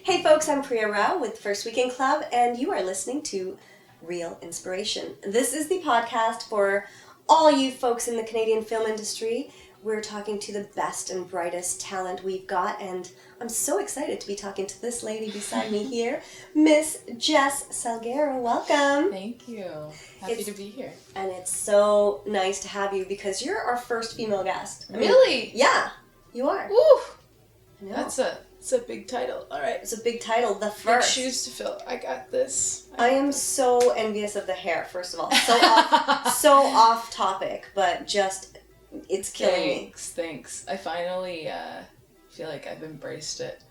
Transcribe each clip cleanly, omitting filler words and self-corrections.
Hey folks, I'm Priya Rao with First Weekend Club, and you are listening to Real Inspiration. This is the podcast for all you folks in the Canadian film industry. We're talking to the best and brightest talent we've got, and I'm so excited to be talking to this lady beside me here, Miss Jess Salgueiro. Welcome. Thank you. Happy to be here. And it's so nice to have you because you're our first female guest. Really? Yeah, you are. Woo! I know. That's a big title. All right. It's a big title, the Big first. shoes to fill. I got this. I am so envious of the hair, first of all. So off topic, but just, it's killing me. Thanks. I finally feel like I've embraced it.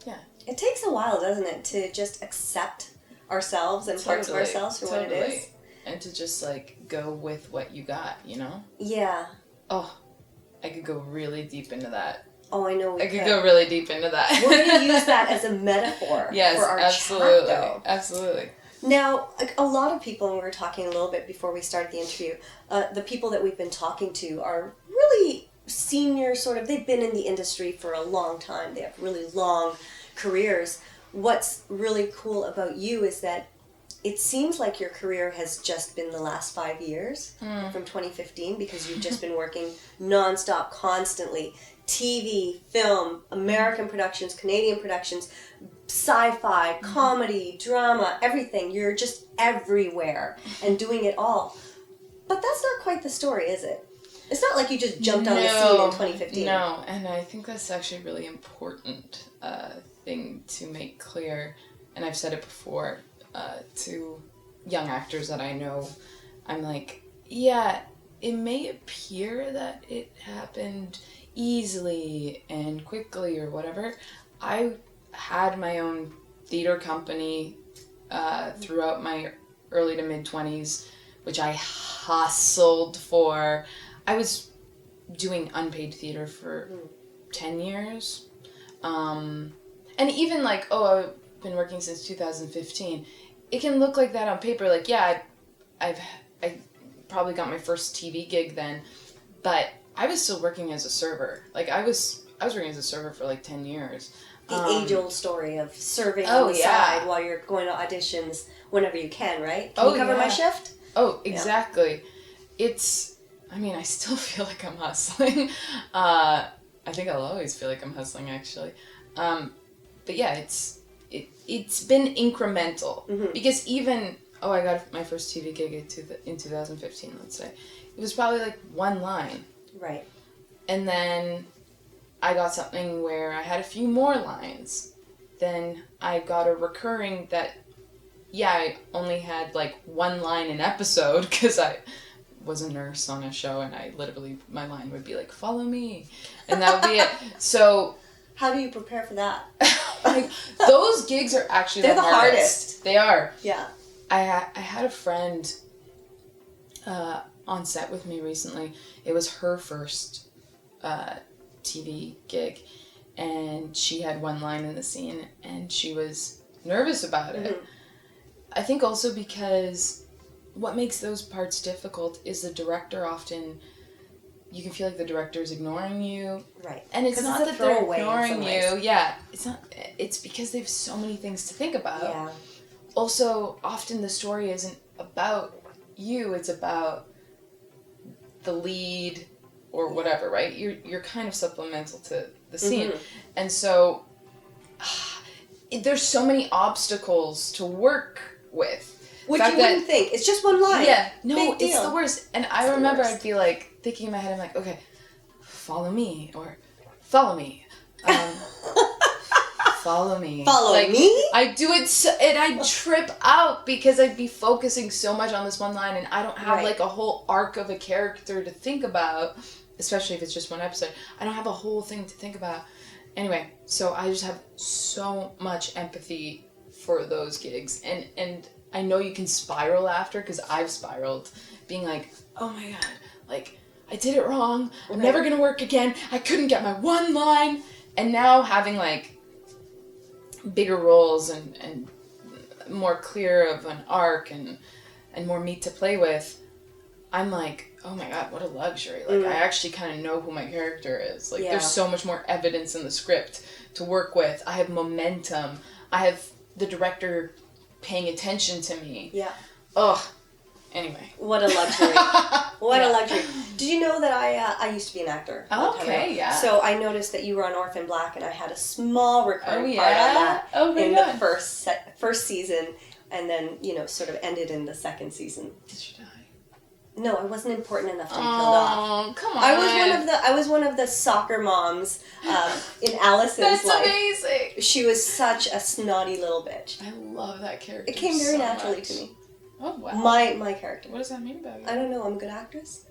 Yeah. It takes a while, doesn't it, to just accept ourselves and parts of ourselves for what it is? And to just, like, go with what you got, you know? Yeah. Oh, I could go really deep into that. Oh, I know we I could go really deep into that. We're going to use that as a metaphor for our absolutely. chat, though. Absolutely. Now, a lot of people, and we were talking a little bit before we started the interview, the people that we've been talking to are really senior, sort of, they've been in the industry for a long time. They have really long careers. What's really cool about you is that it seems like your career has just been the last 5 years from 2015 because you've just been working nonstop, constantly. TV, film, American productions, Canadian productions, sci-fi, comedy, drama, everything. You're just everywhere and doing it all. But that's not quite the story, is it? It's not like you just jumped on the scene in 2015. No, and I think that's actually a really important thing to make clear. And I've said it before to young actors that I know. I'm like, yeah, it may appear that it happened easily and quickly or whatever. I had my own theater company throughout my early to mid-20s, which I hustled for. I was doing unpaid theater for 10 years. And even like, I've been working since 2015. It can look like that on paper. Like, yeah, I probably got my first TV gig then, but I was still working as a server. Like, I was working as a server for like 10 years. The age-old story of serving on the side while you're going to auditions whenever you can, right? Can you cover my shift? Oh, exactly. Yeah. I still feel like I'm hustling. I think I'll always feel like I'm hustling, actually. But yeah, it's been incremental. Because even, I got my first TV gig in 2015, let's say. It was probably like one line. Right. And then I got something where I had a few more lines. Then I got a recurring that, I only had like one line an episode because I was a nurse on a show and my line would be like, follow me. And that would be it. So. How do you prepare for that? Like, those gigs are actually the hardest. They are. Yeah. I had a friend on set with me recently. It was her first TV gig, and she had one line in the scene, and she was nervous about it. I think also because what makes those parts difficult is the director often, you can feel like the director is ignoring you. Right. And it's not that they're ignoring you. Yeah. It's because they have so many things to think about. Yeah. Also, often the story isn't about you, it's about the lead or whatever, right? You're kind of supplemental to the scene. And so there's so many obstacles to work with. Which you wouldn't think. It's just one line. Yeah. No, it's the worst. And I remember I'd be like, thinking in my head, I'm like, okay, follow me, or follow me. Follow me. Follow me? I do it, and I trip out because I'd be focusing so much on this one line, and I don't have like a whole arc of a character to think about, especially if it's just one episode. I don't have a whole thing to think about. Anyway, so I just have so much empathy for those gigs, and I know you can spiral after, because I've spiraled, being like, oh my god, like, I did it wrong, I'm never gonna work again, I couldn't get my one line, and now having like bigger roles and more clear of an arc and more meat to play with, I'm like, oh my god, what a luxury. Like, I actually kind of know who my character is. Like, there's so much more evidence in the script to work with. I have momentum. I have the director paying attention to me. Yeah. Ugh. Anyway. What a luxury. What a luxury. Did you know that I used to be an actor? Okay, yeah. So I noticed that you were on Orphan Black, and I had a small recurring part on that the first season, and then, sort of ended in the second season. Did you die? No, I wasn't important enough to be killed off. Oh, come on. I was one of the soccer moms in Allison's life. That's amazing. She was such a snotty little bitch. I love that character. It came very naturally to me. Oh, wow. My character. What does that mean about you? I don't know. I'm a good actress.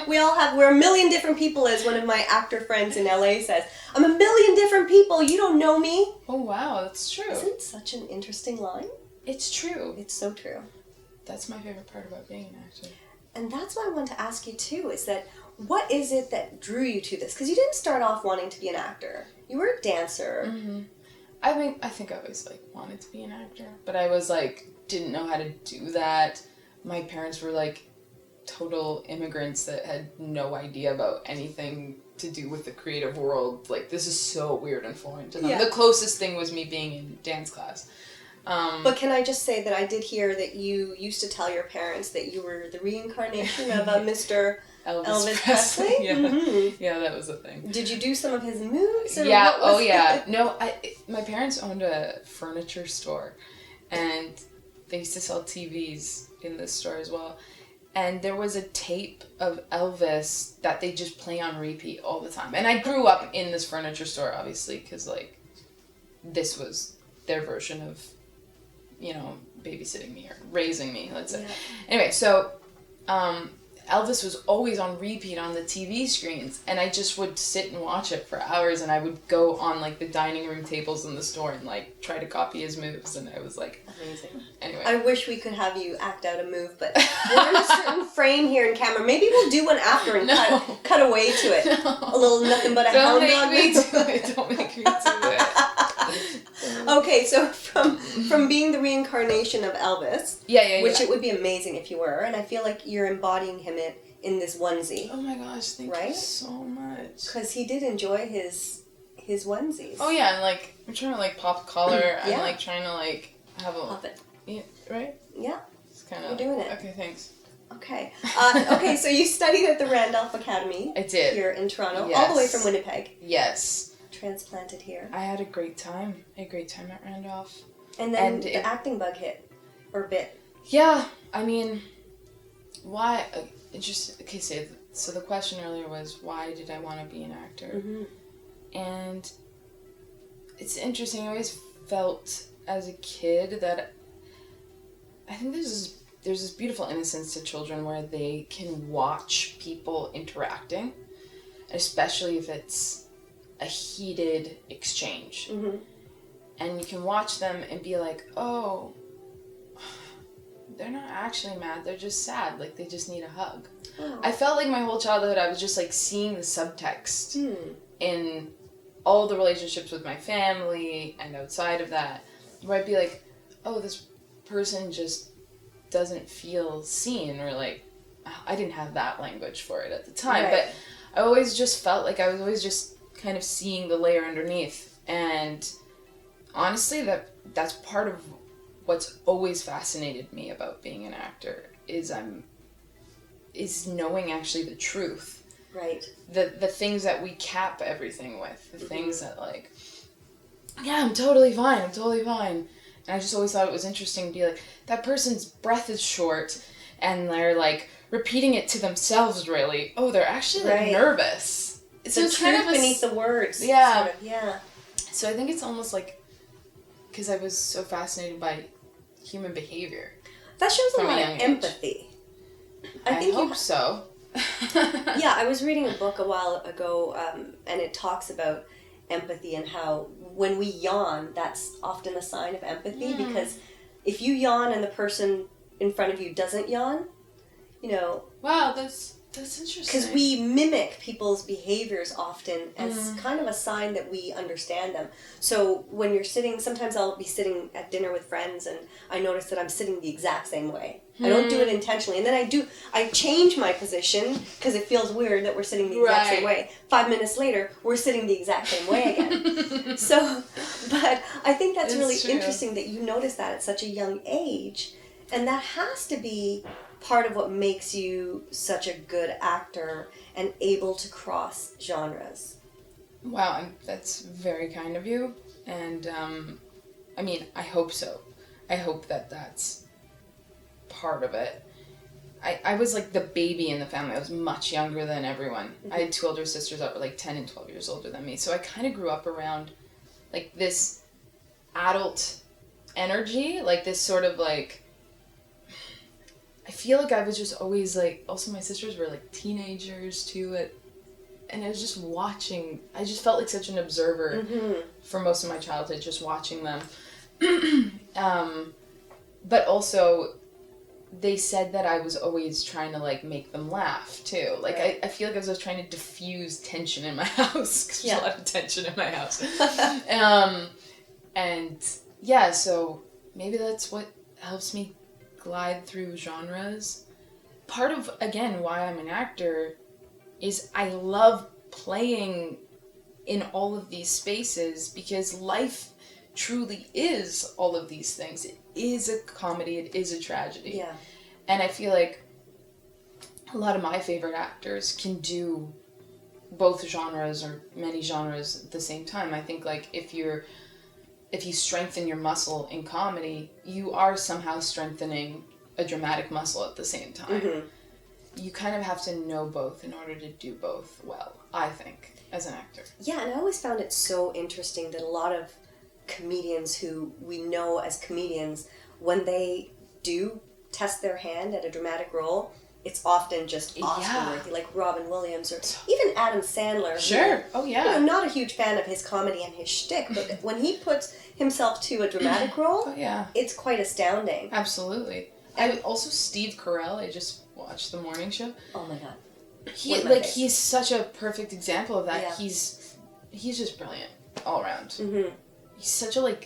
We're a million different people, as one of my actor friends in LA says. I'm a million different people. You don't know me. Oh, wow. That's true. Isn't it such an interesting line? It's true. It's so true. That's my favorite part about being an actor. And that's what I want to ask you, too, is that what is it that drew you to this? Because you didn't start off wanting to be an actor. You were a dancer. Mm-hmm. I think I always, wanted to be an actor. But I was, didn't know how to do that. My parents were, total immigrants that had no idea about anything to do with the creative world. This is so weird and foreign to them. Yeah. The closest thing was me being in dance class. But can I just say that I did hear that you used to tell your parents that you were the reincarnation of Mr. Elvis Presley? Yeah. Mm-hmm. Yeah, that was a thing. Did you do some of his moves? Or yeah, yeah. No, my parents owned a furniture store, and they used to sell TVs in this store as well. And there was a tape of Elvis that they just play on repeat all the time. And I grew up in this furniture store, obviously, because, this was their version of, babysitting me or raising me, let's say. Yeah. Anyway, so Elvis was always on repeat on the TV screens, and I just would sit and watch it for hours, and I would go on, the dining room tables in the store and, try to copy his moves, and I was, Amazing. Anyway. I wish we could have you act out a move, but we're in a certain frame here in camera. Maybe we'll do one after and cut away to it. No. A little nothing but a hound dog. Don't make me do it. Don't make me do it. Okay, so from being the reincarnation of Elvis, which it would be amazing if you were, and I feel like you're embodying him in this onesie. Oh my gosh, thank you so much. Because he did enjoy his onesies. Oh yeah, and I'm trying to pop the collar. I'm trying to have a pop it. Yeah, right? Yeah. It's kind of. You're doing it. Okay, thanks. Okay. Okay, so you studied at the Randolph Academy. I did. Here in Toronto, yes. all the way from Winnipeg. Yes. Transplanted here. I had a great time. At Randolph. And then the acting bug hit. Or bit. Yeah. I mean, why? Okay, so the question earlier was, why did I want to be an actor? Mm-hmm. And it's interesting. I always felt as a kid that I think there's this beautiful innocence to children where they can watch people interacting, especially if it's a heated exchange. Mm-hmm. And you can watch them and be like, oh, they're not actually mad, they're just sad, they just need a hug. Oh. I felt like my whole childhood I was just seeing the subtext in all the relationships with my family and outside of that, where I'd be like, oh, this person just doesn't feel seen, or I didn't have that language for it at the time, right. But I always just felt like I was always just kind of seeing the layer underneath. And honestly, that's part of what's always fascinated me about being an actor is knowing actually the truth. Right. The things that we cap everything with. The things that yeah, I'm totally fine. And I just always thought it was interesting to be that person's breath is short and they're repeating it to themselves really. Oh, they're actually nervous. So the truth beneath the words. Yeah. Sort of, yeah. So I think it's almost because I was so fascinated by human behavior. That shows a lot of empathy. I hope so. Yeah, I was reading a book a while ago, and it talks about empathy and how when we yawn, that's often a sign of empathy, because if you yawn and the person in front of you doesn't yawn, Wow, that's That's interesting. Because we mimic people's behaviors often as kind of a sign that we understand them. So when you're sitting, sometimes I'll be sitting at dinner with friends and I notice that I'm sitting the exact same way. I don't do it intentionally. And then I change my position because it feels weird that we're sitting the exact same way. 5 minutes later, we're sitting the exact same way again. So, but I think that's really interesting that you notice that at such a young age. And that has to be part of what makes you such a good actor and able to cross genres. Wow, that's very kind of you. And, I mean, I hope so. I hope that that's part of it. I was like the baby in the family. I was much younger than everyone. I had 2 older sisters that were like 10 and 12 years older than me. So I kind of grew up around like this adult energy, like this sort of like, I feel like I was just always like, also my sisters were like teenagers too, and I was just watching, I just felt like such an observer for most of my childhood, just watching them. But also, they said that I was always trying to like make them laugh too. Like I feel like I was trying to diffuse tension in my house, because there's a lot of tension in my house. And yeah, so maybe that's what helps me glide through genres. Part of, again, why I'm an actor is I love playing in all of these spaces, because life truly is all of these things. It is a comedy, it is a tragedy. Yeah. And I feel like a lot of my favorite actors can do both genres or many genres at the same time. I think like if you strengthen your muscle in comedy, you are somehow strengthening a dramatic muscle at the same time. You kind of have to know both in order to do both well, I think, as an actor. Yeah, and I always found it so interesting that a lot of comedians who we know as comedians, when they do test their hand at a dramatic role, it's often just Oscar-worthy, like Robin Williams or even Adam Sandler. Sure. I'm not a huge fan of his comedy and his shtick, but when he puts himself to a dramatic role, it's quite astounding. Absolutely. And also Steve Carell, I just watched The Morning Show. Oh my god. He's such a perfect example of that. Yeah. He's just brilliant all around. He's such a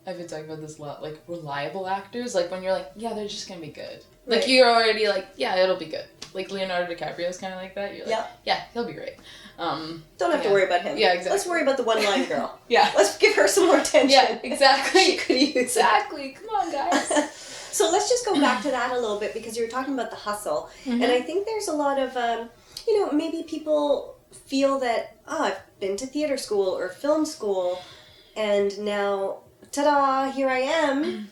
I've been talking about this a lot, like reliable actors, like when you're like, yeah, they're just gonna be good. Like you're already like, yeah, it'll be good. Like Leonardo DiCaprio's kind of like that. You're like, yeah, he'll be great. Don't have to worry about him. Yeah, exactly. Let's worry about the one-line girl. Yeah. Let's give her some more attention. Yeah, exactly. She could use exactly. Come on, guys. So let's just go back to that a little bit, because you were talking about the hustle. And I think there's a lot of, maybe people feel that, I've been to theater school or film school, and now, ta-da, here I am.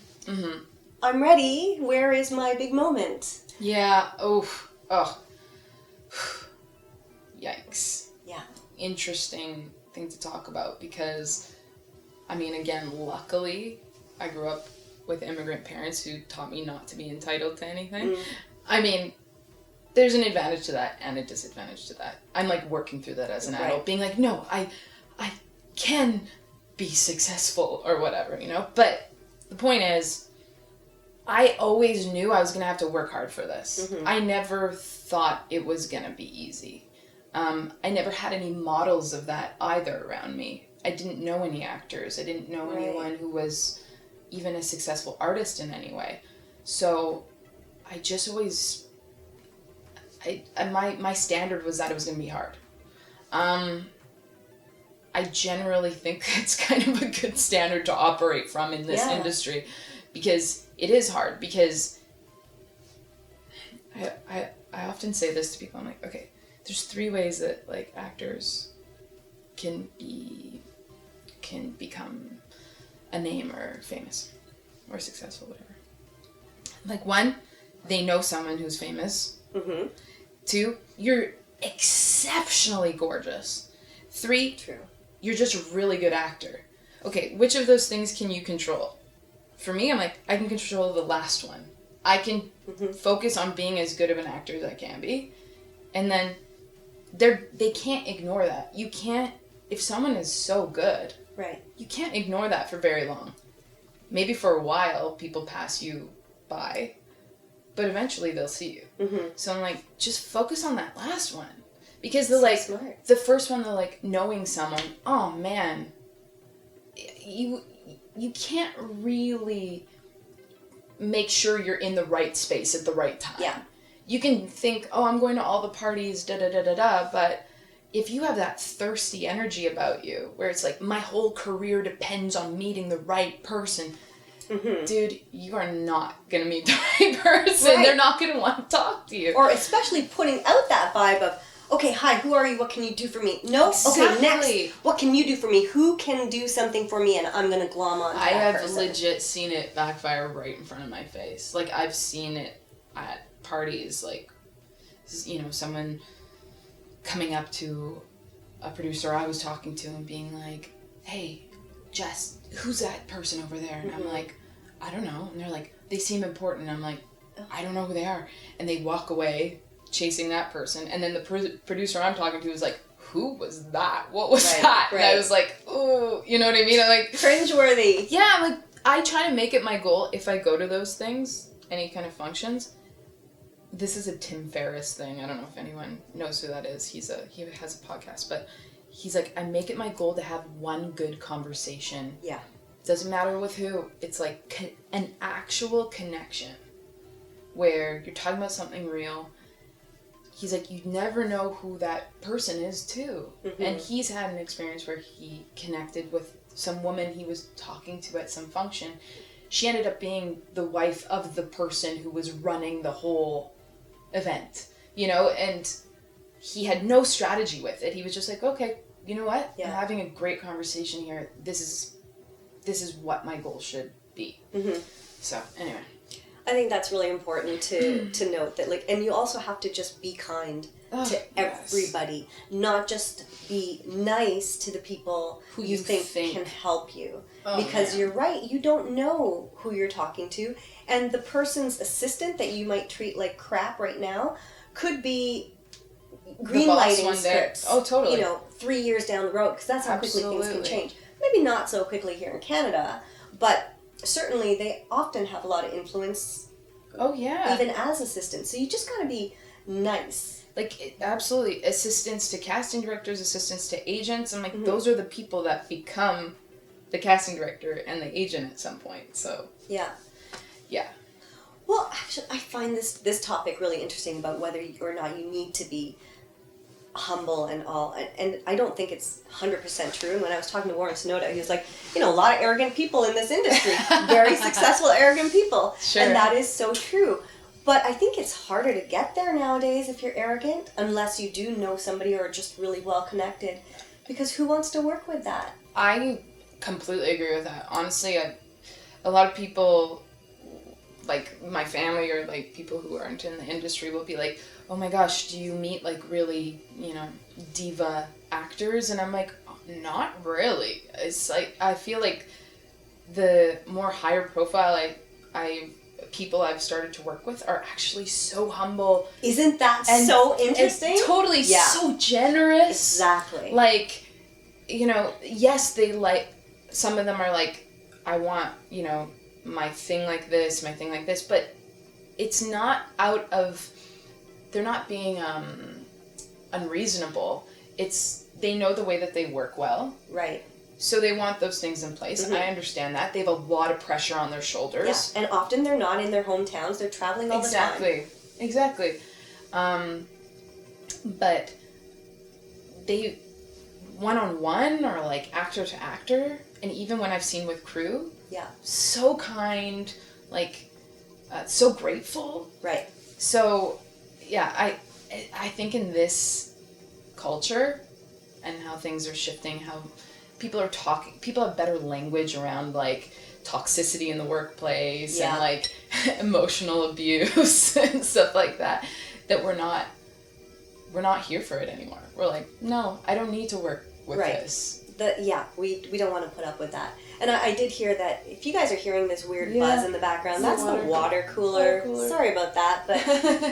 I'm ready. Where is my big moment? Yeah. Oh. Yikes. Yeah. Interesting thing to talk about, because, I mean, again, luckily, I grew up with immigrant parents who taught me not to be entitled to anything. I mean, there's an advantage to that and a disadvantage to that. I'm like working through that as an adult, being like, no, I can be successful or whatever, But the point is, I always knew I was going to have to work hard for this. I never thought it was going to be easy. I never had any models of that either around me. I didn't know any actors. I didn't know anyone who was even a successful artist in any way. So I just always, my standard was that it was going to be hard. I generally think it's kind of a good standard to operate from in this industry, because it is hard, because I often say this to people. I'm like, okay, there's 3 ways that like actors can become a name or famous or successful, whatever. Like 1, they know someone who's famous. 2, you're exceptionally gorgeous. 3, you're just a really good actor. Okay, which of those things can you control? For me, I'm like, I can control the last one. I can focus on being as good of an actor as I can be. And then they can't ignore that. You can't, if someone is so good, you can't ignore that for very long. Maybe for a while, people pass you by. but eventually they'll see you. Mm-hmm. So I'm like, just focus on that last one. Because the first one, the like knowing someone, oh man, you can't really make sure you're in the right space at the right time. Yeah. You can think, oh, I'm going to all the parties, da-da-da-da-da, but if you have that thirsty energy about you, where it's like, my whole career depends on meeting the right person, dude, you are not going to meet the right person. Right. They're not going to want to talk to you. Or especially putting out that vibe of, okay, hi, who are you? What can you do for me? No? Exactly. Okay, next. What can you do for me? Who can do something for me? And I'm going to glom on to that I have person. legit seen it backfire right in front of my face. Like, I've seen it at parties, like, you know, someone coming up to a producer I was talking to and being like, hey, Jess, who's that person over there? And I'm like, I don't know. And they're like, they seem important. And I'm like, I don't know who they are. And they walk away chasing that person. And then the producer I'm talking to is like, who was that? What was that? Right. And I was like, ooh, you know what I mean? I'm like, cringeworthy. Yeah, I'm like, I try to make it my goal if I go to those things, any kind of functions. This is a Tim Ferriss thing. I don't know if anyone knows who that is. He has a podcast, but he's like, I make it my goal to have one good conversation. Yeah. Doesn't matter with who. It's like an actual connection where you're talking about something real. He's like, you never know who that person is too. Mm-hmm. And he's had an experience where he connected with some woman he was talking to at some function. She ended up being the wife of the person who was running the whole event, you know, and he had no strategy with it. He was just like, okay, you know what? Yeah. I'm having a great conversation here. This is what my goal should be. Mm-hmm. So anyway, I think that's really important to note that, like, and you also have to just be kind to everybody, not just be nice to the people who you think can help you. Because you're right, you don't know who you're talking to, and the person's assistant that you might treat like crap right now could be greenlighting scripts. Oh, totally. You know, 3 years down the road, because that's how quickly things can change. Maybe not so quickly here in Canada, but certainly they often have a lot of influence. Oh yeah. Even as assistants, so you just gotta be nice. Like, absolutely, assistants to casting directors, assistants to agents, and like those are the people that become the casting director and the agent at some point. So yeah. Well, actually, I find this topic really interesting about whether or not you need to be humble and all, and I don't think it's 100% true. And when I was talking to Warren Snowda, he was like, you know, a lot of arrogant people in this industry, very successful arrogant people, sure. And that is so true. But I think it's harder to get there nowadays if you're arrogant, unless you do know somebody or are just really well connected, because who wants to work with that? I completely agree with that. Honestly, a lot of people, like my family or like people who aren't in the industry, will be like, oh my gosh, do you meet like really, you know, diva actors? And I'm like, not really. It's like, I feel like the more higher profile people I've started to work with are actually so humble. Isn't that so interesting? And totally, so generous. Exactly. Like, you know, yes, they like, some of them are like, I want, you know, my thing like this, but it's not out of, they're not being unreasonable. It's, they know the way that they work well. Right. So they want those things in place. Mm-hmm. I understand that. They have a lot of pressure on their shoulders. Yeah, and often they're not in their hometowns. They're traveling all the time. Exactly. But they, one-on-one or like actor to actor, and even when I've seen with crew, so kind, like so grateful. Right. So, yeah, I think in this culture and how things are shifting, how people have better language around like toxicity in the workplace and like emotional abuse and stuff like that we're not here for it anymore. We're like, no, I don't need to work with this. We don't want to put up with that. And I did hear that if you guys are hearing this weird buzz in the background, that's the water cooler. Sorry about that, but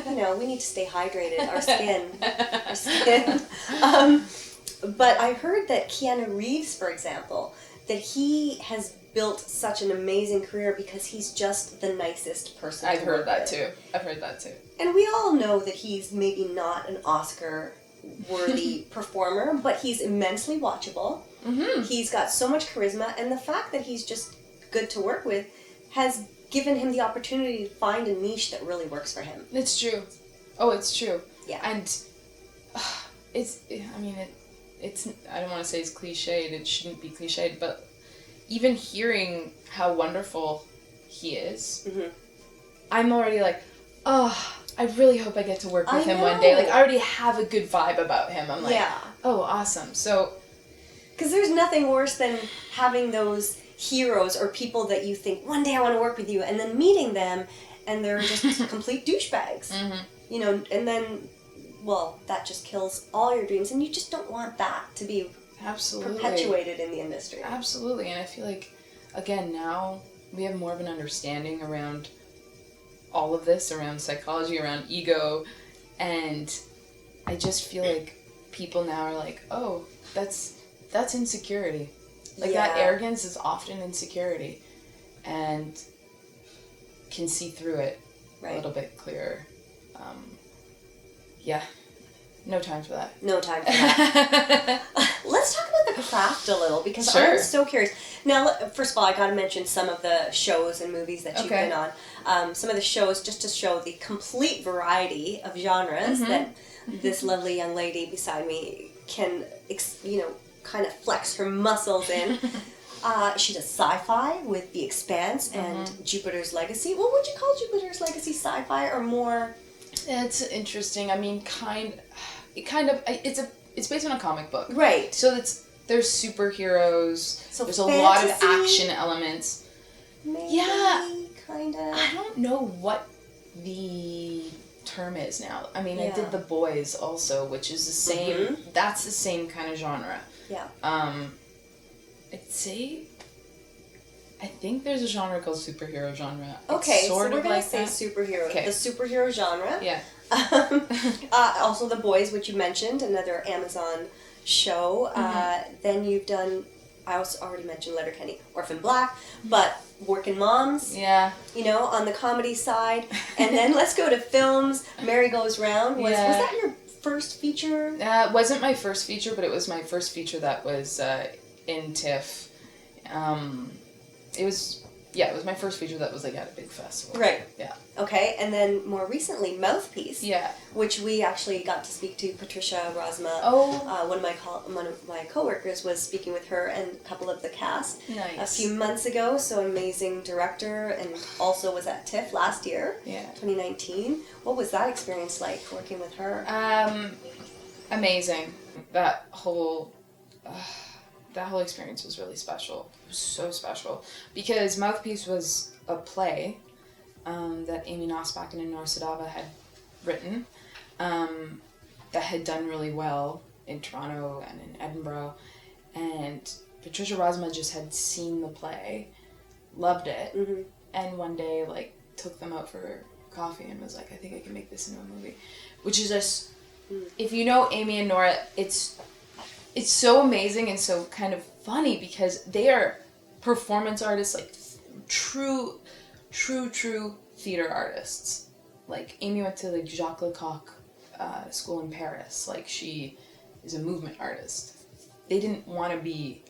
you know, we need to stay hydrated. Our skin. But I heard that Keanu Reeves, for example, that he has built such an amazing career because he's just the nicest person. I've heard that too. And we all know that he's maybe not an Oscar-worthy performer, but he's immensely watchable. Mm-hmm. He's got so much charisma, and the fact that he's just good to work with has given him the opportunity to find a niche that really works for him. It's true. Oh, it's true. Yeah. And it's, I mean, it's, I don't want to say it's cliched, it shouldn't be cliched, but even hearing how wonderful he is, Mm-hmm. I'm already like, oh, I really hope I get to work with him one day. Like, I already have a good vibe about him. I'm like, oh, awesome. So, because there's nothing worse than having those heroes or people that you think, one day I want to work with you, and then meeting them, and they're just complete douchebags. Mm-hmm. You know, and then, well, that just kills all your dreams, and you just don't want that to be perpetuated in the industry. Absolutely, and I feel like, again, now we have more of an understanding around all of this, around psychology, around ego, and I just feel like people now are like, oh, that's insecurity. Like, that arrogance is often insecurity, and can see through it a little bit clearer. No time for that. No time for that. Let's talk about the craft a little, because I'm so curious. Now, first of all, I got to mention some of the shows and movies that you've been on. Some of the shows, just to show the complete variety of genres that this lovely young lady beside me can, kind of flex her muscles in. She does sci-fi with The Expanse and Jupiter's Legacy. Well, would you call Jupiter's Legacy sci-fi or more? It's interesting. I mean, it's based on a comic book, right? So there's superheroes. So there's fantasy, a lot of action elements. Maybe, kind of. I don't know what the term is now. I mean, I did The Boys also, which is the same. That's the same kind of genre. Yeah. I'd say, I think there's a genre called superhero genre. Okay, it's sort so we're of going like to say that. superhero. Okay. The superhero genre. Yeah. Also The Boys, which you mentioned, another Amazon show. Then you've done, I also already mentioned Letterkenny, Orphan Black, but Workin Moms. Yeah. On the comedy side. And then let's go to films. Mary Goes Round. Was that your first feature? It wasn't my first feature, but it was my first feature that was in TIFF. It was my first feature that was like at a big festival. Right. Yeah. Okay, and then more recently, Mouthpiece. Yeah. Which we actually got to speak to Patricia Rosma. Oh. One of my coworkers was speaking with her and a couple of the cast. Nice. A few months ago. So amazing director, and also was at TIFF last year. Yeah. 2019. What was that experience like working with her? Amazing. That whole experience was really special. It was so special. Because Mouthpiece was a play that Amy Nosbakken and Nora Sadava had written that had done really well in Toronto and in Edinburgh. And Patricia Rosma just had seen the play, loved it, and one day took them out for coffee and was like, I think I can make this into a movie. Which is just, if you know Amy and Nora, it's so amazing and so kind of funny because they are performance artists, like true theater artists. Like Amy went to Jacques Lecoq school in Paris. Like she is a movement artist. They didn't want to be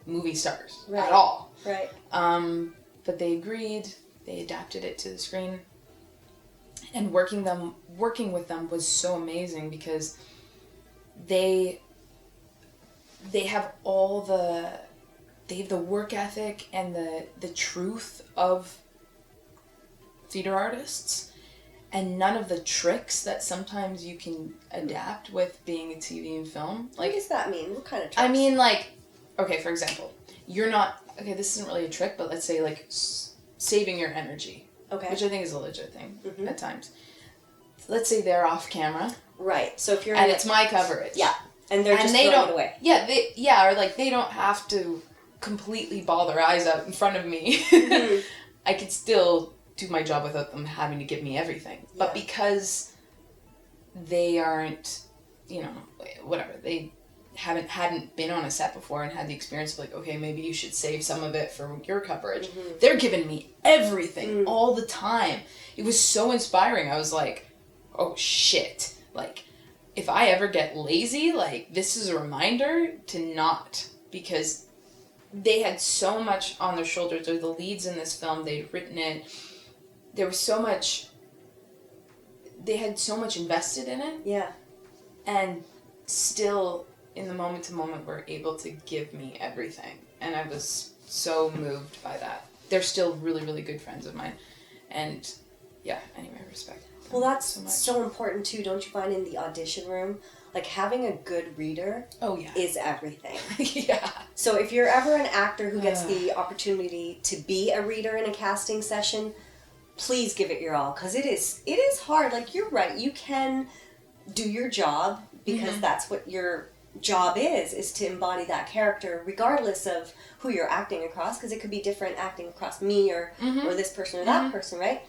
movie stars at all. Right. But they agreed. They adapted it to the screen. And working with them was so amazing because they have the work ethic and the truth of theater artists, and none of the tricks that sometimes you can adapt with being a TV and film. What does that mean? What kind of tricks? I mean, okay, for example, this isn't really a trick, but let's say saving your energy. Okay. Which I think is a legit thing at times. Let's say they're off camera. Right. So if you're it's my coverage. Yeah. And they're just throwing it away. Yeah, they don't have to completely bawl their eyes out in front of me. I could still do my job without them having to give me everything. Yeah. But because they aren't, whatever, they hadn't been on a set before and had the experience of like, okay, maybe you should save some of it for your coverage. They're giving me everything all the time. It was so inspiring. I was like, oh shit. Like, if I ever get lazy, like, this is a reminder to not, because they had so much on their shoulders. They're the leads in this film. They'd written it. There was so much, they had so much invested in it. Yeah. And still, in the moment to moment, were able to give me everything. And I was so moved by that. They're still really, really good friends of mine. And yeah, anyway, respect. Well, that's so much. so important too, don't you find, in the audition room? Like, having a good reader is everything. Yeah. So if you're ever an actor who gets the opportunity to be a reader in a casting session, please give it your all, because it is hard. Like, you're right, you can do your job, because that's what your job is to embody that character, regardless of who you're acting across, because it could be different acting across me or this person or that person, right?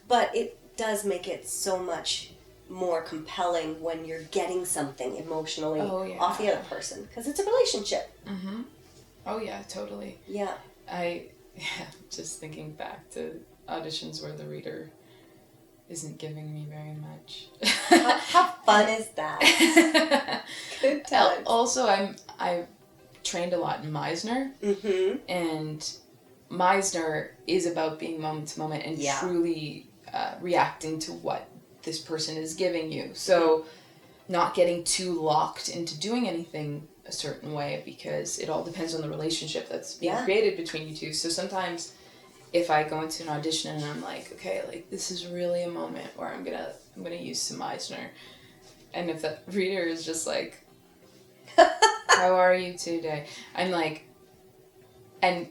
But it does make it so much more compelling when you're getting something emotionally off the other person, because it's a relationship. Oh yeah, totally. Yeah. Just thinking back to auditions where the reader isn't giving me very much. How fun is that? Good times. Also, I trained a lot in Meisner, and Meisner is about being moment to moment and truly reacting to what this person is giving you. So not getting too locked into doing anything a certain way, because it all depends on the relationship that's being created between you two. So sometimes if I go into an audition and I'm like, okay, like, this is really a moment where I'm gonna use some Meisner, and if the reader is just like, how are you today? I'm like, and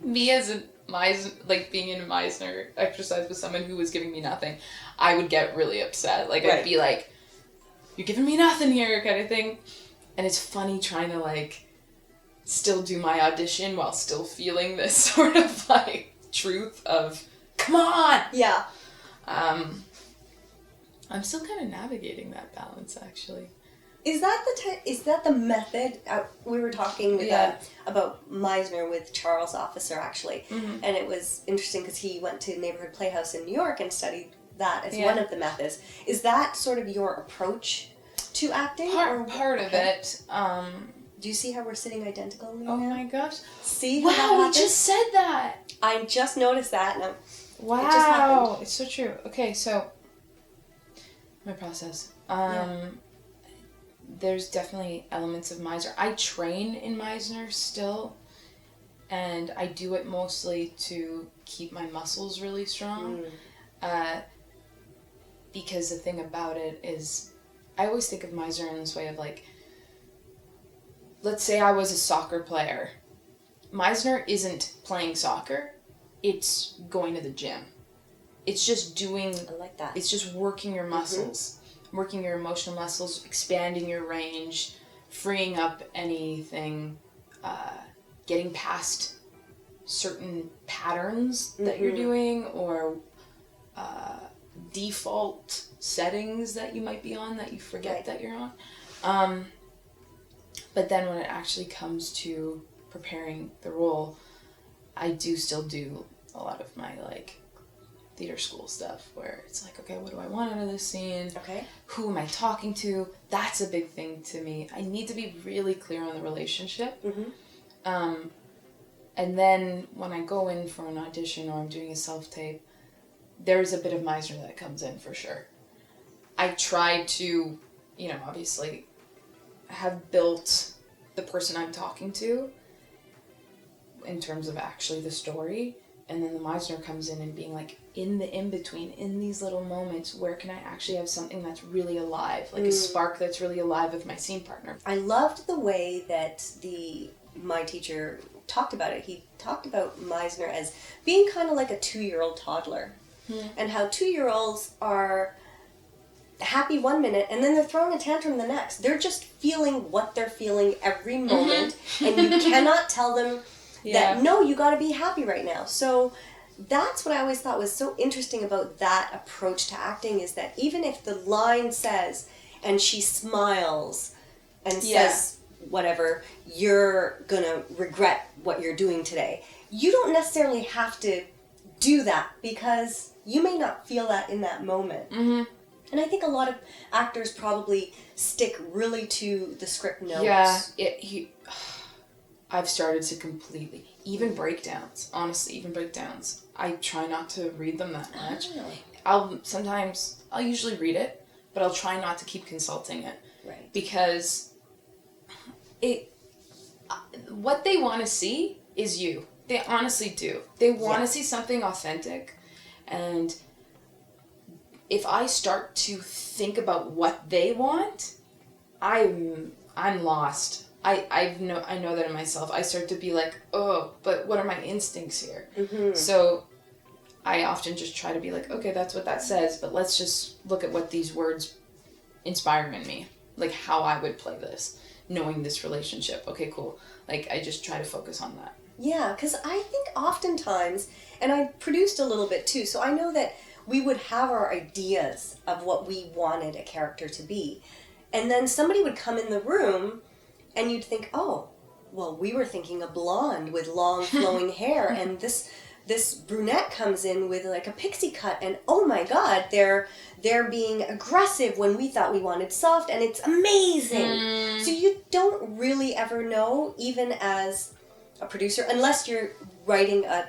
me as a Meisner, like, being in a Meisner exercise with someone who was giving me nothing, I would get really upset. Like, I'd be like, you're giving me nothing here, kind of thing. And it's funny trying to, like, still do my audition while still feeling this sort of, like, truth of, come on! Yeah. I'm still kind of navigating that balance, actually. Is that the method? We were talking with, about Meisner with Charles Officer, actually, and it was interesting because he went to Neighborhood Playhouse in New York and studied that as one of the methods. Is that sort of your approach to acting? Part of it. Do you see how we're sitting identical now? Oh my gosh! See? Wow, we just said that. I just noticed that. No. Wow, it just happened. It's so true. Okay, so my process. There's definitely elements of Meisner. I train in Meisner still, and I do it mostly to keep my muscles really strong. Because the thing about it is, I always think of Meisner in this way of, like, let's say I was a soccer player. Meisner isn't playing soccer, it's going to the gym. It's just doing... I like that. It's just working your muscles. Working your emotional muscles, expanding your range, freeing up anything, getting past certain patterns that you're doing, or default settings that you might be on that you forget that you're on. But then when it actually comes to preparing the role, I do still do a lot of my, like, theater school stuff where it's like, okay, what do I want out of this scene? Okay. Who am I talking to? That's a big thing to me. I need to be really clear on the relationship. And then when I go in for an audition or I'm doing a self-tape, there's a bit of Meisner that comes in for sure. I try to, obviously have built the person I'm talking to in terms of actually the story. And then the Meisner comes in and being like, in the in-between, in these little moments, where can I actually have something that's really alive? Like a spark that's really alive with my scene partner. I loved the way that my teacher talked about it. He talked about Meisner as being kind of like a 2-year-old toddler. And how 2-year-olds are happy one minute and then they're throwing a tantrum the next. They're just feeling what they're feeling every moment. And you cannot tell them that, no, you got to be happy right now. So that's what I always thought was so interesting about that approach to acting, is that even if the line says, and she smiles, and says whatever, you're gonna regret what you're doing today. You don't necessarily have to do that because you may not feel that in that moment. Mm-hmm. And I think a lot of actors probably stick really to the script notes. Yeah, I've started to completely, even breakdowns, honestly, I try not to read them that much. Oh. I'll usually read it, but I'll try not to keep consulting it. Right. Because what they want to see is you. They honestly do. They want to see something authentic. And if I start to think about what they want, I'm lost. I know that in myself. I start to be like, oh, but what are my instincts here? Mm-hmm. So I often just try to be like, okay, that's what that says, but let's just look at what these words inspire in me. Like how I would play this, knowing this relationship. Okay, cool. Like I just try to focus on that. Yeah, because I think oftentimes, and I produced a little bit too, so I know that we would have our ideas of what we wanted a character to be. And then somebody would come in the room and you'd think, oh, well, we were thinking a blonde with long flowing hair, and this brunette comes in with like a pixie cut, and oh my god, they're being aggressive when we thought we wanted soft, and it's amazing. So you don't really ever know, even as a producer, unless you're writing a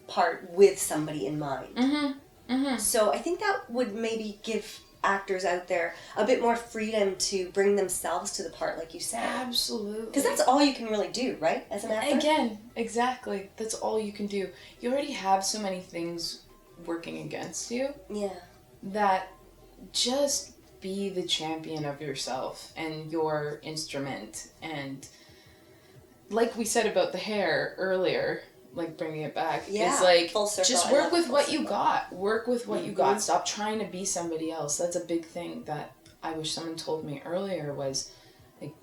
part with somebody in mind. Mm-hmm. Mm-hmm. So I think that would maybe give actors out there a bit more freedom to bring themselves to the part, like you said. Absolutely. Because that's all you can really do, right, as an actor? Again, exactly. That's all you can do. You already have so many things working against you. Yeah. That just be the champion of yourself and your instrument. And like we said about the hair earlier, like bringing it back, it's like full circle. just work with what you got. Work with what you got. Stop trying to be somebody else. That's a big thing that I wish someone told me earlier was, like,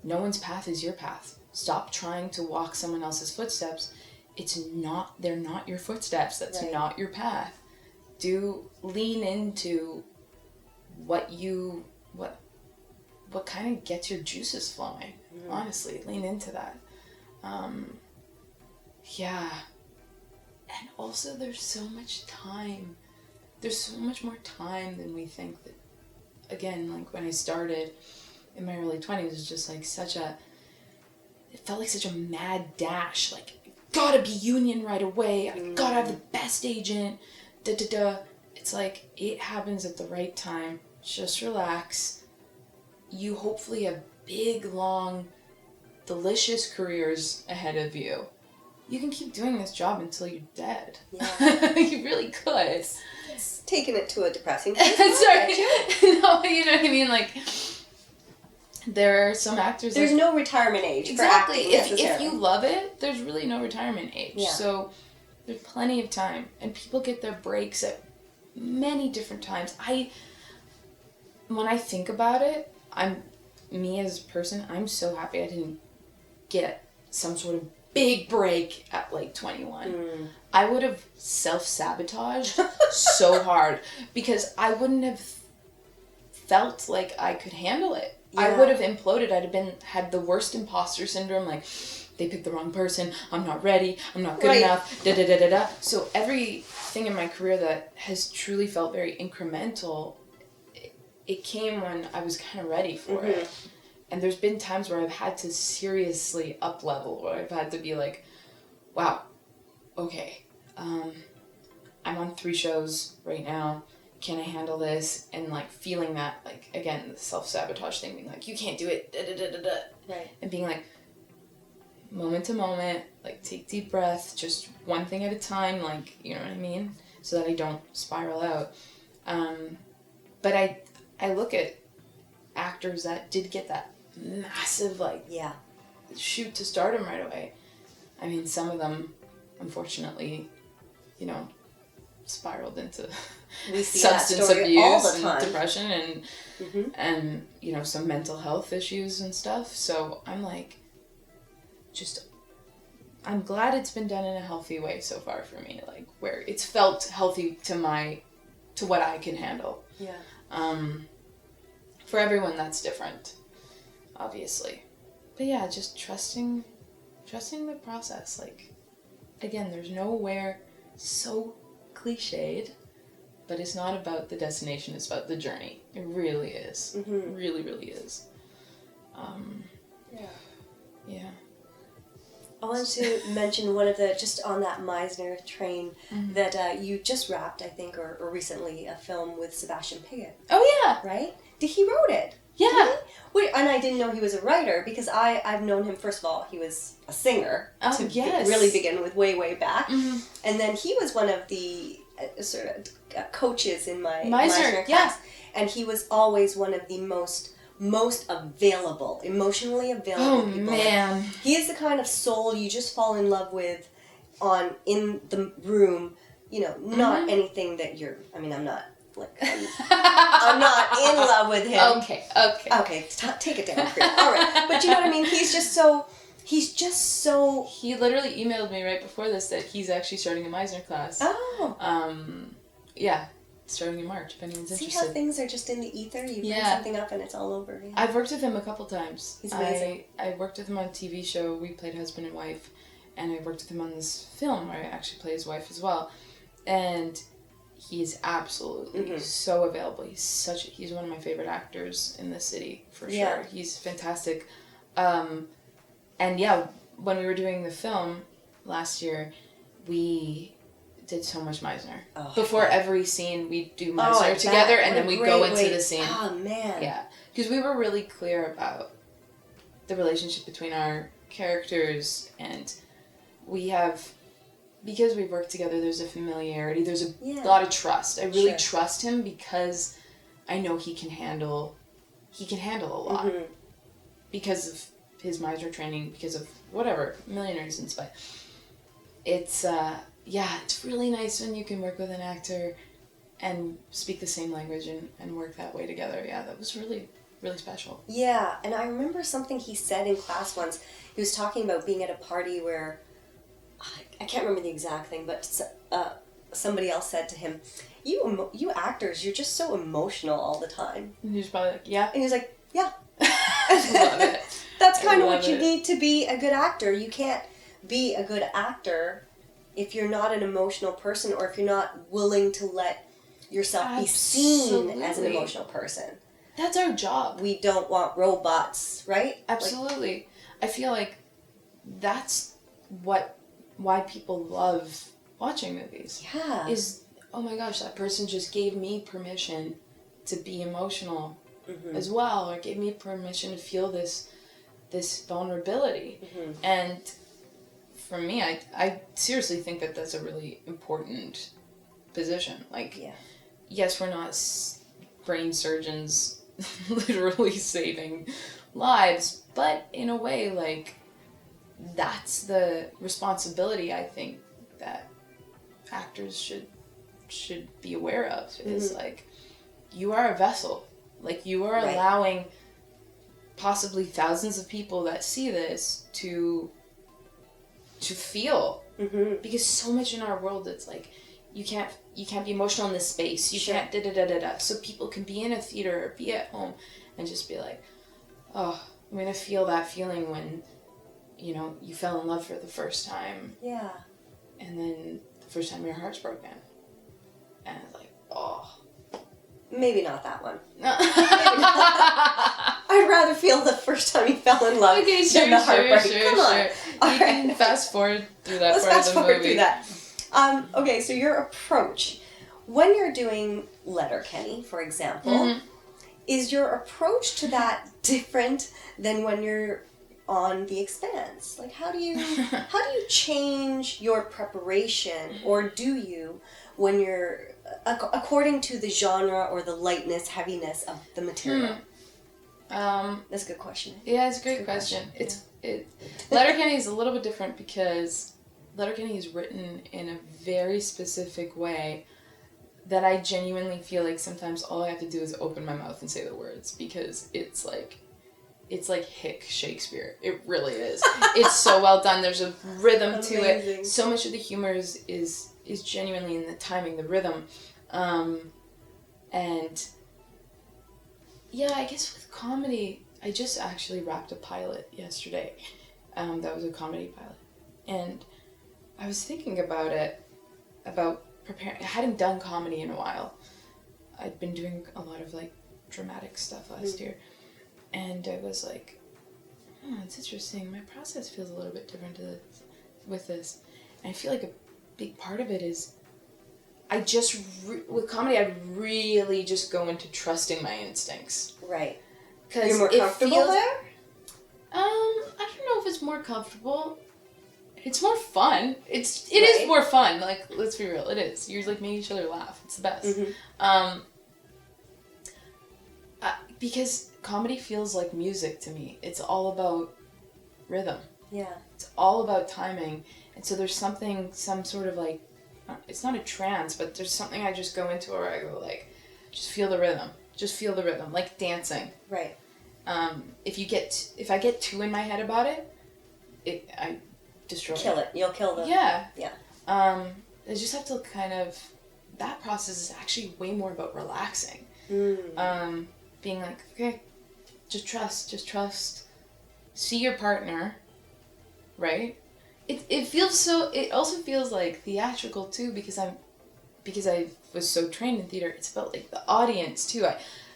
no one's path is your path. Stop trying to walk someone else's footsteps. They're not your footsteps. That's not your path. Lean into what kind of gets your juices flowing. Honestly, lean into that. Yeah. And also there's so much time. There's so much more time than we think. That, again, like when I started in my early 20s, it was just like it felt like such a mad dash. Like, gotta be union right away. I gotta have the best agent. It's like, it happens at the right time. Just relax. You hopefully have big, long, delicious careers ahead of you. You can keep doing this job until you're dead. Yeah. You really could. It's taking it to a depressing place. Sorry. No, you know what I mean? Like, there are some actors... There's no retirement age. Exactly. For acting, if you love it, there's really no retirement age. Yeah. So there's plenty of time. And people get their breaks at many different times. When I think about it, me as a person, I'm so happy I didn't get some sort of big break at like 21. I would have self-sabotaged so hard because I wouldn't have felt like I could handle it. Yeah. I would have imploded. I'd have had the worst imposter syndrome, like, they picked the wrong person, I'm not ready, I'm not good enough, da-da-da-da-da. So everything in my career that has truly felt very incremental, it came when I was kind of ready for it. And there's been times where I've had to seriously up-level, where I've had to be like, wow, okay, I'm on 3 shows right now, can I handle this? And, like, feeling that, like, again, the self-sabotage thing, being like, you can't do it, da-da-da-da-da. Right. And being like, moment to moment, like, take deep breaths, just one thing at a time, like, you know what I mean? So that I don't spiral out. But I look at actors that did get that massive, like, shoot to stardom right away. I mean, some of them, unfortunately, you know, spiraled into substance abuse and depression and you know, some mental health issues and stuff. So I'm like, I'm glad it's been done in a healthy way so far for me, like, where it's felt healthy to what I can handle. Yeah. For everyone, that's different. obviously. But yeah, just trusting the process. Like, again, there's nowhere so cliched, but it's not about the destination, it's about the journey. It really is. Mm-hmm. Really, really is. Yeah. Yeah. I wanted to mention one of the, just on that Meisner train, Mm-hmm. that you just wrapped, I think, or recently, a film with Sebastian Pigott, Oh, yeah. right? He wrote it. Yeah. Wait, and I didn't know he was a writer, because I've known him, first of all, he was a singer, Oh, yes. really begin with way back. Mm-hmm. And then he was one of the sort of coaches in my Meisner, class. yeah. And he was always one of the most available, emotionally available people. Oh, man. He is the kind of soul you just fall in love with in the room, not anything that you're, I'm not, I'm not in love with him. Okay. Okay, take it down, Priya. All right. But you know what I mean? He's just so... He literally emailed me right before this that he's actually starting a Meisner class. Oh. Yeah. Starting in March, if anyone's interested. See how things are just in the ether? You bring something up and it's all over. Yeah. I've worked with him a couple times. He's amazing. I worked with him on a TV show. We played husband and wife. And I worked with him on this film where I actually play his wife as well. And he's absolutely so available. He's one of my favorite actors in the city, for sure. He's fantastic. And yeah, when we were doing the film last year, we did so much Meisner. Oh, before every scene, we'd do Meisner together, and then we'd go into the scene. Oh, man. Yeah. Because we were really clear about the relationship between our characters, and because we work together, there's a familiarity, there's a lot of trust. I really trust him because I know he can handle a lot. Mm-hmm. Because of his Meisner training, because of whatever, a million reasons, but it's really nice when you can work with an actor and speak the same language and work that way together. Yeah, that was really, really special. Yeah, and I remember something he said in class once. He was talking about being at a party where, I can't remember the exact thing, but somebody else said to him, you actors, you're just so emotional all the time. And he was probably like, yeah. And he was like, yeah. Love it. That's kind of what you need to be a good actor. You can't be a good actor if you're not an emotional person, or if you're not willing to let yourself be seen as an emotional person. That's our job. We don't want robots, right? Absolutely. I feel like that's why people love watching movies. Yeah. Is, oh my gosh, that person just gave me permission to be emotional as well, or gave me permission to feel this vulnerability. Mm-hmm. And for me, I seriously think that that's a really important position. Like, yes, we're not brain surgeons literally saving lives, but in a way, like, that's the responsibility I think that actors should be aware of, is like, you are a vessel. Like, you are allowing possibly thousands of people that see this to feel. Mm-hmm. Because so much in our world, it's like, you can't be emotional in this space. You can't da-da-da-da-da. So people can be in a theater or be at home and just be like, oh, I'm going to feel that feeling when, you fell in love for the first time. Yeah. And then the first time your heart's broken. And it's like, oh. Maybe not that one. No. I'd rather feel the first time you fell in love than the heartbreak. Come on. You can fast forward through that Let's part fast of the forward movie. through that. Okay, so your approach, when you're doing Letterkenny, for example, is your approach to that different than when you're on the Expanse? Like, how do you change your preparation, or do you, when you're according to the genre or the lightness, heaviness of the material? That's a good question. Yeah, it's a great question. Letterkenny is a little bit different because Letterkenny is written in a very specific way that I genuinely feel like sometimes all I have to do is open my mouth and say the words, because it's like hick Shakespeare. It really is. It's so well done. There's a rhythm to it. So much of the humor is genuinely in the timing, the rhythm. And yeah, I guess with comedy, I just actually wrapped a pilot yesterday. That was a comedy pilot. And I was thinking about it, about preparing. I hadn't done comedy in a while. I'd been doing a lot of like dramatic stuff last year. And I was like, it's interesting. My process feels a little bit different with this. And I feel like a big part of it is with comedy, I really just go into trusting my instincts. Right. Because you're more comfortable there? I don't know if it's more comfortable. It's more fun. It is more fun. Like, let's be real. It is. You're like making each other laugh. It's the best. Because comedy feels like music to me. It's all about rhythm. Yeah. It's all about timing. And so there's some sort of like, it's not a trance, but there's something I just go into where I go like, just feel the rhythm. Just feel the rhythm. Like dancing. Right. If I get too in my head about it, I destroy Kill it. You'll kill them. Yeah. Yeah. I just have to kind of, that process is actually way more about relaxing. Being like, okay, just trust. See your partner, right? It also feels like theatrical too, because I was so trained in theater. It's about like the audience too.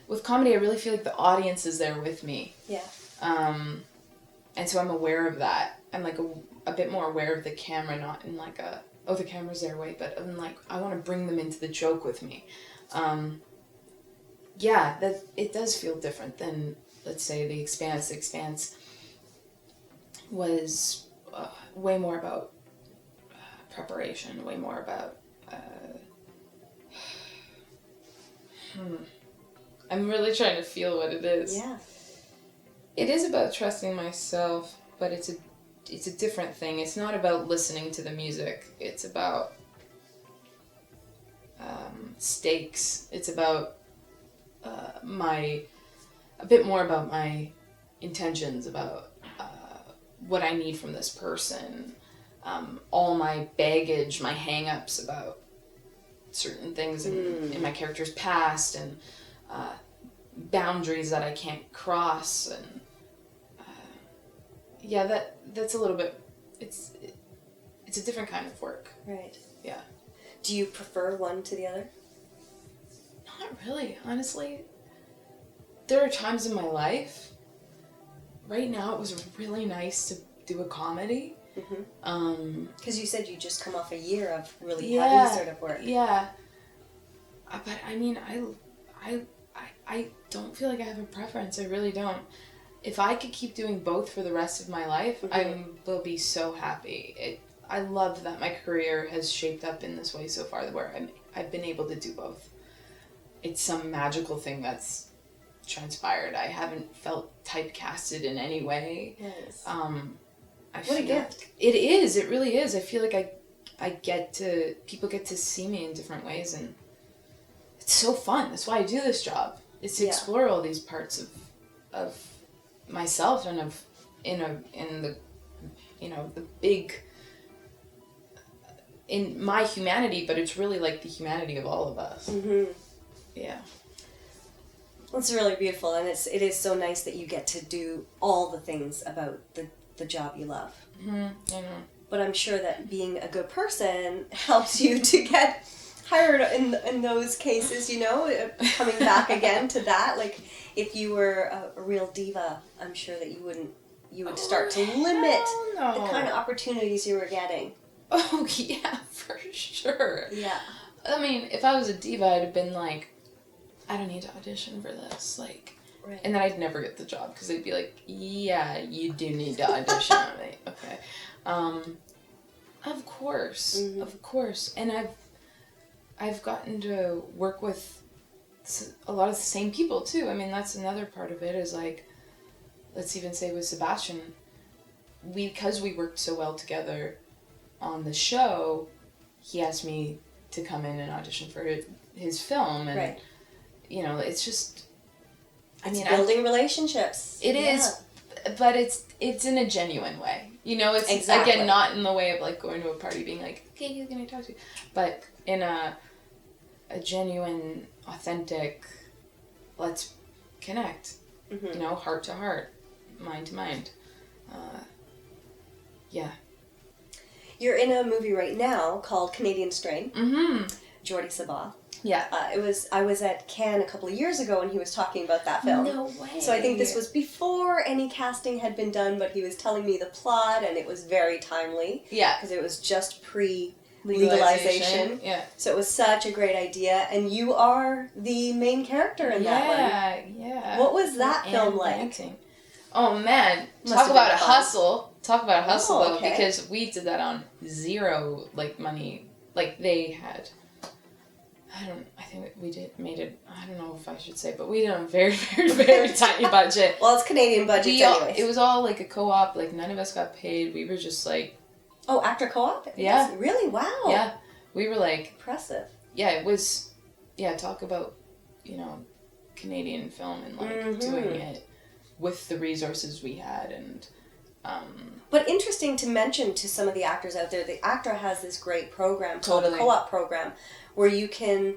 With comedy, I really feel like the audience is there with me. Yeah. And so I'm aware of that. I'm like a bit more aware of the camera, not in like the camera's their way, but I'm like, I want to bring them into the joke with me. Yeah, that it does feel different than, let's say, The Expanse. The Expanse was way more about preparation, way more about... I'm really trying to feel what it is. Yeah. It is about trusting myself, but it's a different thing. It's not about listening to the music. It's about stakes. It's about a bit more about my intentions, about what I need from this person, all my baggage, my hang-ups about certain things in my character's past, and boundaries that I can't cross, and that's a little bit, it's a different kind of work. Right. Yeah. Do you prefer one to the other? Not really, honestly. There are times in my life, right now it was really nice to do a comedy. Because you said you just come off a year of really heavy sort of work. Yeah. But I mean, I don't feel like I have a preference. I really don't. If I could keep doing both for the rest of my life, I will be so happy. I love that my career has shaped up in this way so far, where I've been able to do both. It's some magical thing that's transpired. I haven't felt typecasted in any way. Nice. What a gift. It is. It really is. I feel like people get to see me in different ways, and it's so fun. That's why I do this job. It's to explore all these parts of myself and in the big, in my humanity, but it's really like the humanity of all of us. Yeah. It's really beautiful, and it is so nice that you get to do all the things about the job you love. I know. But I'm sure that being a good person helps you to get hired in those cases, coming back again to that. Like, if you were a real diva, I'm sure that you would start to limit the kind of opportunities you were getting. Oh, yeah, for sure. Yeah. I mean, if I was a diva, I'd have been like, I don't need to audition for this, like, right. And then I'd never get the job, because they'd be like, yeah, you do need to audition. I'm like, okay. Of course, and I've gotten to work with a lot of the same people too. I mean, that's another part of it, is like, let's even say with Sebastian, because we worked so well together on the show, he asked me to come in and audition for his film, and right. It's just, it's building relationships. It is, but it's in a genuine way. It's exactly. Again, not in the way of like going to a party being like, okay, who can I talk to? But in a genuine, authentic, let's connect. you know, heart to heart, mind to mind. Yeah. You're in a movie right now called Canadian Strain. Mm-hmm. Jordi Sabah. Yeah. I was at Cannes a couple of years ago and he was talking about that film. No way. So I think this was before any casting had been done, but he was telling me the plot and it was very timely. Yeah. Because it was just pre-legalization. Yeah. So it was such a great idea, and you are the main character in that one. Yeah. What was that film like? Dancing. Oh man, Must talk have about been a fun. hustle. Talk about a hustle though, okay. because we did that on zero money. Like they had. I don't know if I should say, but we did on a very, very, very tiny budget. Well, it's Canadian budget anyways. It was all like a co-op, like none of us got paid. We were just like... Oh, actor co-op? Yeah. Yes. Really? Wow. Yeah. We were like... Impressive. Yeah, it was... Yeah, talk about, you know, Canadian film and like doing it with the resources we had and... But interesting to mention to some of the actors out there, the ACTRA has this great program called Totally. the co-op program, where you can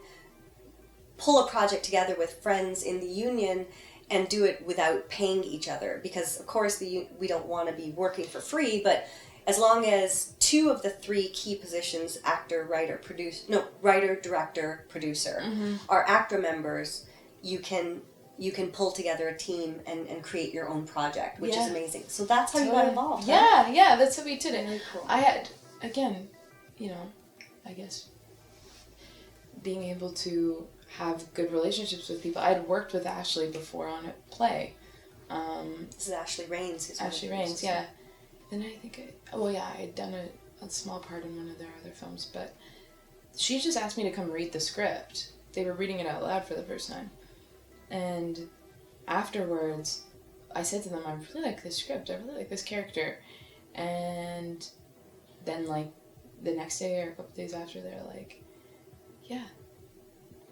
pull a project together with friends in the union and do it without paying each other. Because, of course, we don't want to be working for free, but as long as 2 of the 3 key positions, actor, writer, director, producer, are ACTRA members, you can pull together a team and create your own project, which is amazing. So that's how you got involved. Yeah, yeah, that's how we did it. Very cool. I had, again, you know, I guess being able to have good relationships with people. I'd worked with Ashley before on a play. This is Ashley Rains. Ashley Rains, yeah. Then I think I had done a small part in one of their other films, but she just asked me to come read the script. They were reading it out loud for the first time. And afterwards, I said to them, I really like this script. I really like this character. And then, like, the next day or a couple days after, they're like, yeah,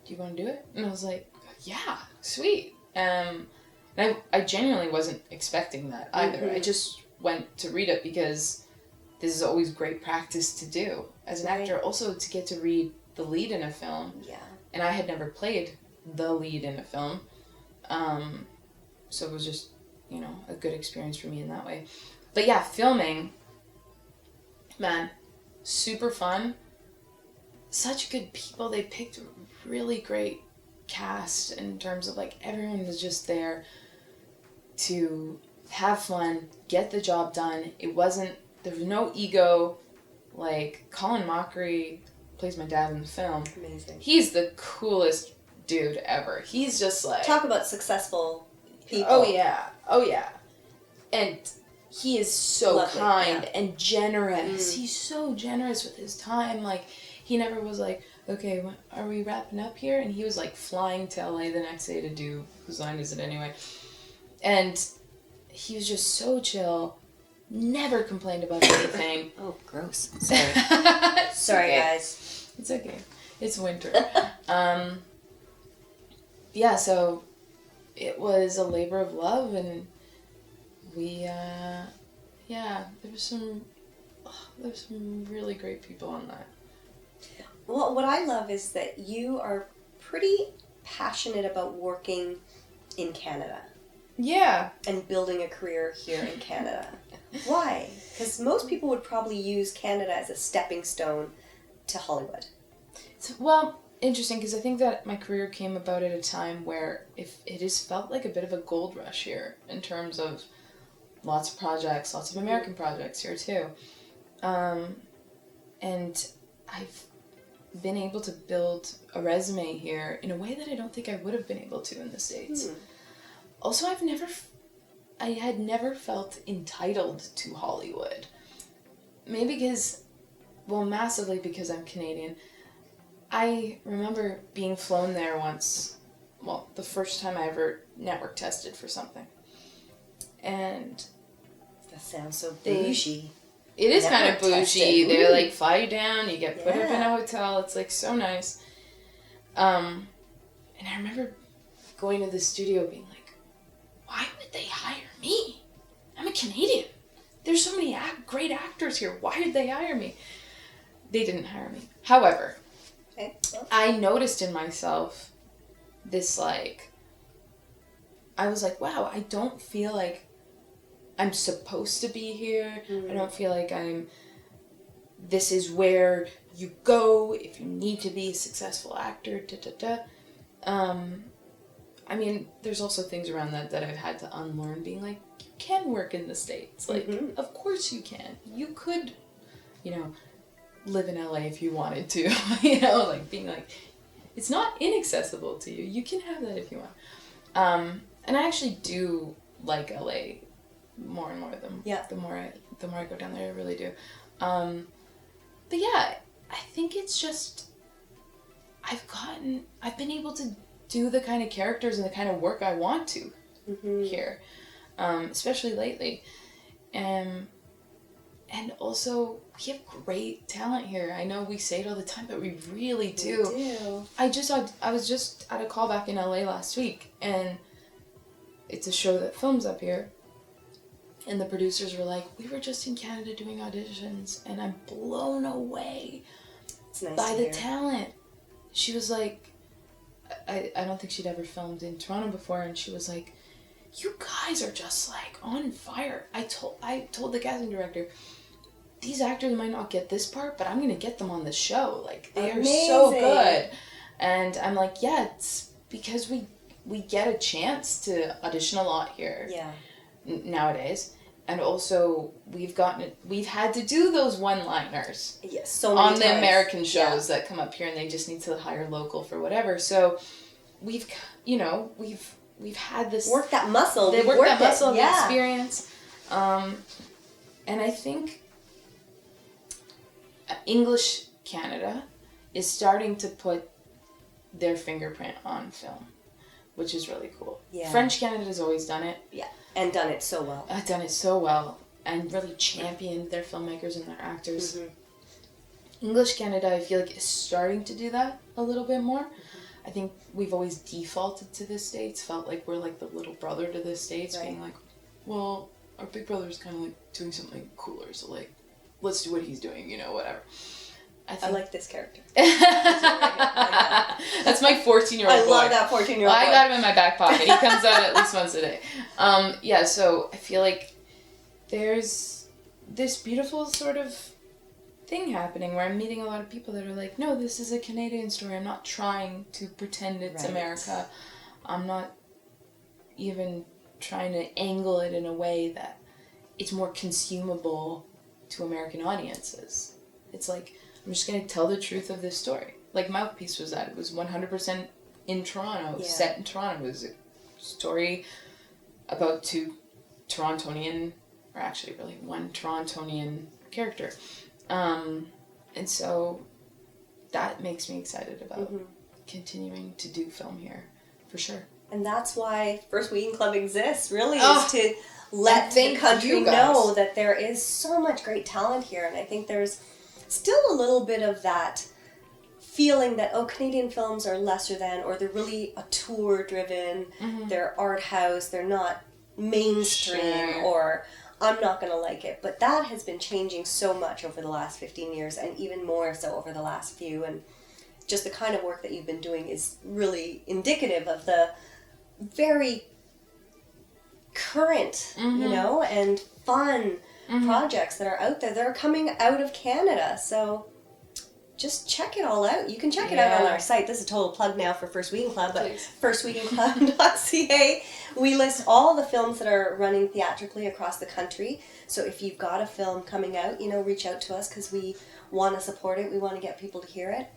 do you want to do it? And I was like, yeah, sweet. And I genuinely wasn't expecting that either. I just went to read it because this is always great practice to do as an actor. Also, to get to read the lead in a film. Yeah. And I had never played the lead in a film. So it was just, you know, a good experience for me in that way. But yeah, filming, man, super fun. Such good people. They picked a really great cast in terms of, like, everyone was just there to have fun, get the job done. There was no ego. Like, Colin Mockery plays my dad in the film. Amazing. He's the coolest dude ever. He's just like... Talk about successful people. Oh, yeah. And he is so Lovely, kind and generous. He's so generous with his time. Like, he never was like, okay, are we wrapping up here? And he was, like, flying to LA the next day to do Whose Line Is It Anyway? And he was just so chill. Never complained about anything. Oh, gross. Sorry. Sorry, okay. guys. It's okay. It's winter. Yeah, so it was a labor of love, and we, there was some really great people on that. Well, what I love is that you are pretty passionate about working in Canada. Yeah. And building a career here in Canada. Why? Because most people would probably use Canada as a stepping stone to Hollywood. Well, interesting, because I think that my career came about at a time where it has felt like a bit of a gold rush here in terms of lots of projects, lots of American projects here too. And I've been able to build a resume here in a way that I don't think I would have been able to in the States. Also, I had never felt entitled to Hollywood. Maybe massively because I'm Canadian. I remember being flown there once, the first time I ever network tested for something. And... That sounds so bougie. It is kind of bougie. Tested. They like fly you down, you get put up in a hotel. It's like so nice. And I remember going to the studio being like, why would they hire me? I'm a Canadian. There's so many great actors here. Why did they hire me? They didn't hire me. However, I noticed in myself this like I was like, wow, I don't feel like I'm supposed to be here. I don't feel like this is where you go if you need to be a successful actor, I mean, there's also things around that I've had to unlearn, being like, you can work in the States. Like, of course you can. You could, live in LA if you wanted to, like being like, it's not inaccessible to you. You can have that if you want. And I actually do like LA more and more. The more I go down there, I really do. But yeah, I think it's just, I've been able to do the kind of characters and the kind of work I want to here, especially lately. And also, we have great talent here. I know we say it all the time, but we really do. We do. I was just at a callback in LA last week, and it's a show that films up here. And the producers were like, we were just in Canada doing auditions, and I'm blown away by the talent. She was like, I don't think she'd ever filmed in Toronto before, and she was like, you guys are just like on fire. I told the casting director, these actors might not get this part, but I'm gonna get them on the show. Like, they are so good. And I'm like, yeah, it's because we get a chance to audition a lot here. Yeah. Nowadays. And also, we've had to do those one-liners. Yes, so many times. On the American shows that come up here, and they just need to hire local for whatever. So, we've had this... Work that muscle. They work that muscle of experience. And I think English Canada is starting to put their fingerprint on film, which is really cool. Yeah. French Canada has always done it. Yeah. And done it so well. Done it so well. And really championed their filmmakers and their actors. English Canada, I feel like, is starting to do that a little bit more. I think we've always defaulted to the States, felt like we're like the little brother to the States, being like, well, our big brother's kind of like doing something cooler, so like, let's do what he's doing, whatever. I like this character. That's my 14-year-old boy. I love that 14-year-old boy. I got him in my back pocket. He comes out at least once a day. So I feel like there's this beautiful sort of thing happening where I'm meeting a lot of people that are like, no, this is a Canadian story. I'm not trying to pretend it's America. I'm not even trying to angle it in a way that it's more consumable to American audiences. It's like, I'm just going to tell the truth of this story. Like Mouthpiece was that. It was 100% in Toronto, set in Toronto. It was a story about two Torontonian, or actually really one Torontonian character. And so that makes me excited about continuing to do film here, for sure. And that's why First Weekend Club exists, really, is to let the country know that there is so much great talent here. And I think there's still a little bit of that feeling that, Canadian films are lesser than, or they're really a tour-driven, they're art house, they're not mainstream, or I'm not going to like it. But that has been changing so much over the last 15 years, and even more so over the last few. And just the kind of work that you've been doing is really indicative of the very current, and fun projects that are out there that are coming out of Canada. So just check it all out. You can check it out on our site. This is a total plug now for First Weekend Club, but firstweekendclub.ca. We list all the films that are running theatrically across the country. So if you've got a film coming out, reach out to us, because we want to support it. We want to get people to hear it.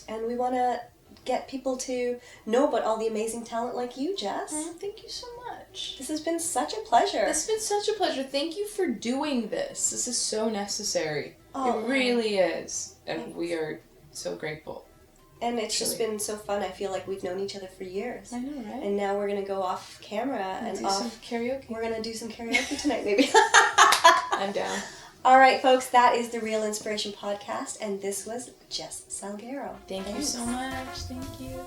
And we want to get people to know about all the amazing talent like you, Jess. Thank you so much. This has been such a pleasure. Thank you for doing this. This is so necessary. It really is. And we are so grateful. And it's just been so fun. I feel like we've known each other for years. I know, right? And now we're going to go off camera and do some karaoke. We're going to do some karaoke tonight, maybe. I'm down. All right, folks, that is the Real Inspiration Podcast, and this was Jess Salgueiro. Thank you so much. Thank you.